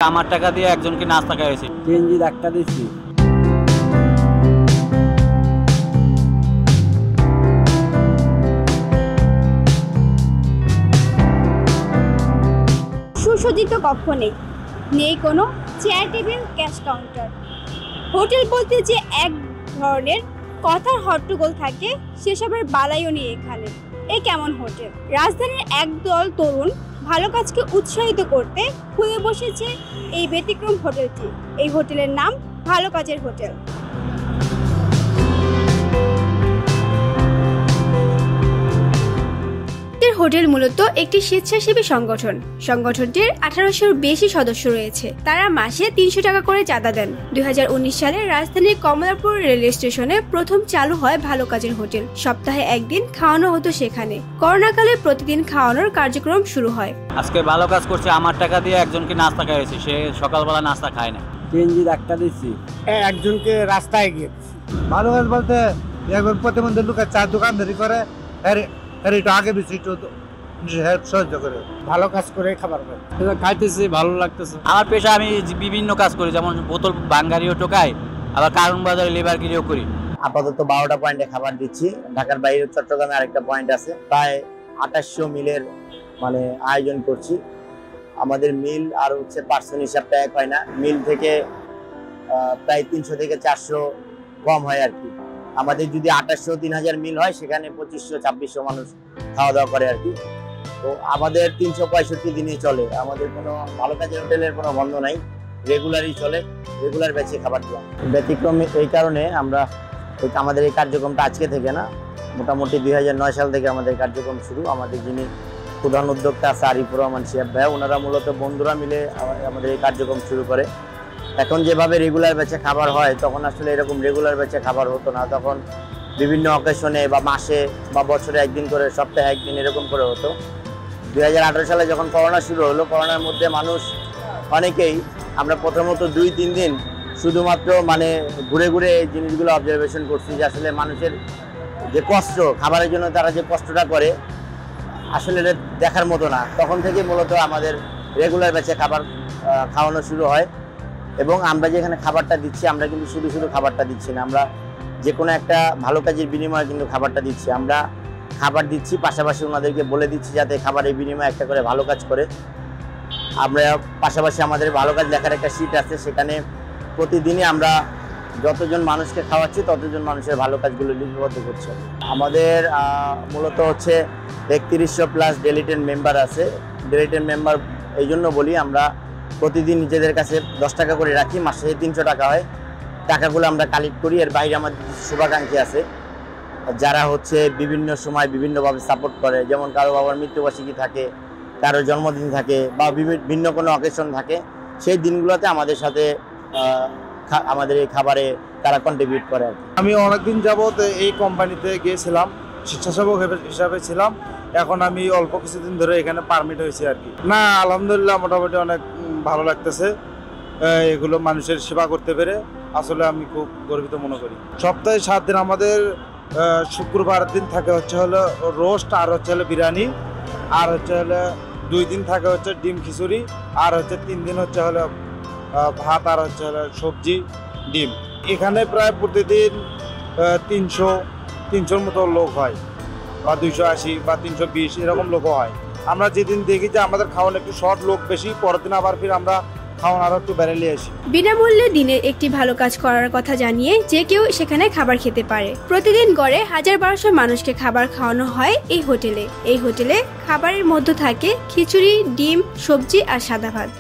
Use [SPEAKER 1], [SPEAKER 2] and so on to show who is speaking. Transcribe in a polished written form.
[SPEAKER 1] আমার টাকা দিয়ে একজনকে নাস্তা খাইয়েছি।
[SPEAKER 2] সিএনজি ধাক্কা দিচ্ছি।
[SPEAKER 3] সুসজ্জিত কক্ষ নেই, নেই কোনো chair table, cash counter. Hotel বলতে যে এক ধরনের কথার হট্টগোল থাকে, সেসবের বালাইও নেই এখানে। এ কেমন হোটেল? রাজধানীর একদল তরুণ ভালো কাজকে উৎসাহিত করতে খুলে বসেছে এই ব্যতিক্রম হোটেলটি। এই হোটেলের নাম ভালো কাজের হোটেল। হোটেল মূলত একটি স্বেচ্ছাসেবী সংগঠন। সংগঠনটির 1800-র বেশি সদস্য রয়েছে। তারা মাসে 300 টাকা করে চাঁদা দেন। 2019 সালে রাজধানীর কমলাপুর রেল স্টেশনে প্রথম চালু হয় ভালো কাজের হোটেল। সপ্তাহে একদিন খাওয়ানো হতো সেখানে। করোনাকালে প্রতিদিন খাওয়ানোর কার্যক্রম শুরু হয়।
[SPEAKER 1] আজকে ভালো কাজ করছে, আমার টাকা দিয়ে একজনকে নাস্তা খাইয়েছি। সে সকালবেলা নাস্তা খায় না।
[SPEAKER 2] সিএনজি ধাক্কা দিচ্ছি।
[SPEAKER 4] একজনকে রাস্তায় গিয়ে ভালো কাজ বলতে একবার প্রতিবন্ধী লোকের চা দোকানদারি করে একটু আগে বেশি একটু হেল্প সাহায্য করে ভালো কাজ করে খাবার
[SPEAKER 2] খাইতেছি, ভালো লাগতেছে।
[SPEAKER 1] আমার পেশা, আমি বিভিন্ন কাজ করি, যেমন বোতল বাঙ্গারিও টোকাই, আবার কারণ বাজারে লেবারগিরিও করি।
[SPEAKER 5] আপাতত 12টা পয়েন্টে খাবার দিচ্ছি। ঢাকার বাইরে চট্টগ্রামে আরেকটা পয়েন্ট আছে। প্রায় 2800 মিলের আয়োজন করছি। আমাদের মিল আর পার্সন হিসাবটা এক হয় না। মিল থেকে প্রায় 300 থেকে 400 কম হয় আর কি। আমাদের যদি 2800-3000 মিল হয়, সেখানে 2500-2600 মানুষ খাওয়া দাওয়া করে আর কি। তো আমাদের 365 দিনে চলে। আমাদের কোনো ভালো কাজের হোটেলের কোনো বন্ধ নাই, রেগুলারই চলে, রেগুলার ব্যাচে খাবার দেওয়া। ব্যতিক্রম এই কারণে আমরা আমাদের এই কার্যক্রমটা আজকে থেকে না, মোটামুটি 2009 সাল থেকে আমাদের কার্যক্রম শুরু। আমাদের যিনি প্রধান উদ্যোক্তা আছে আরিফুর রহমান শিহাব ভাই, ওনারা মূলত বন্ধুরা মিলে আমাদের এই কার্যক্রম শুরু করে। এখন যেভাবে রেগুলার ব্যাচে খাবার হয়, তখন আসলে এরকম রেগুলার ব্যাচে খাবার হতো না। তখন বিভিন্ন অকেশনে বা মাসে বা বছরে একদিন করে, সপ্তাহে একদিন এরকম করে হতো। 2018 সালে যখন করোনা শুরু হলো, করোনার মধ্যে মানুষ অনেকেই, আমরা প্রথমত 2-3 দিন শুধুমাত্র ঘুরে ঘুরে এই জিনিসগুলো অবজারভেশন করছি যে আসলে মানুষের যে কষ্ট, খাবারের জন্য তারা যে কষ্টটা করে, আসলে এটা দেখার মতো না। তখন থেকে মূলত আমাদের রেগুলার ব্যাচে খাবার খাওয়ানো শুরু হয়। এবং আমরা যেখানে খাবারটা দিচ্ছি, আমরা কিন্তু শুধু খাবারটা দিচ্ছি না, আমরা যে কোনো একটা ভালো কাজের বিনিময়ে কিন্তু খাবারটা দিচ্ছি। আমরা খাবার দিচ্ছি, পাশাপাশি ওনাদেরকে বলে দিচ্ছি যাতে খাবারের বিনিময়ে একটা করে ভালো কাজ করে। আমরা পাশাপাশি আমাদের ভালো কাজ লেখার একটা শিট আছে, সেখানে প্রতিদিনই আমরা যতজন মানুষকে খাওয়াচ্ছি ততজন মানুষের ভালো কাজগুলো লিপিবদ্ধ করছি। আমাদের মূলত 3100+ ডেলিটেড মেম্বার আছে। ডেলিটেড মেম্বার এই জন্য বলি, আমরা প্রতিদিন নিজেদের কাছে 10 টাকা করে রাখি, মাসে 300 টাকা হয়। টাকাগুলো আমরা কালেক্ট করি। এর বাইরে আমাদের শুভাকাঙ্ক্ষী আছে যারা বিভিন্ন সময় বিভিন্নভাবে সাপোর্ট করে। যেমন কারো বাবার মৃত্যুবার্ষিকী থাকে, কারো জন্মদিন থাকে, বা ভিন্ন কোনো অকেশন থাকে, সেই দিনগুলোতে আমাদের সাথে আমাদের এই খাবারে তারা কন্ট্রিবিউট করে আর কি।
[SPEAKER 4] আমি অনেকদিন যাবত এই কোম্পানিতে গিয়েছিলাম, স্বেচ্ছাসেবক হিসাবে ছিলাম। এখন আমি অল্প কিছুদিন ধরে এখানে পারমিট হয়েছি আর কি। না, আলহামদুলিল্লাহ মোটামুটি অনেক ভালো লাগতেছে। এগুলো মানুষের সেবা করতে পেরে আসলে আমি খুব গর্বিত মনে করি। সপ্তাহে 7 দিন আমাদের শুক্রবার দিন থাকে হলো রোস্ট, আর হলো বিরিয়ানি, আর হলো 2 দিন থাকে ডিম খিচুড়ি, আর 3 দিন হলো ভাত, আর হলো সবজি, ডিম। এখানে প্রায় প্রতিদিন 300-300 মতো লোক হয়, বা 280 বা 320 এরকম লোকও হয়। আমরা যেদিন দেখি যে আমাদের খাওয়ানো একটু শর্ট, লোক বেশি, পরের দিন আবার ফির আমরা খাওয়ানো আরো একটু বেড়ে আসি।
[SPEAKER 3] বিনামূল্যে দিনে একটি ভালো কাজ করার কথা জানিয়ে যে কেউ সেখানে খাবার খেতে পারে। প্রতিদিন গড়ে 1000-1200 মানুষকে খাবার খাওয়ানো হয় এই হোটেলে। এই হোটেলে খাবারের মধ্যে থাকে খিচুড়ি, ডিম, সবজি আর সাদা ভাত।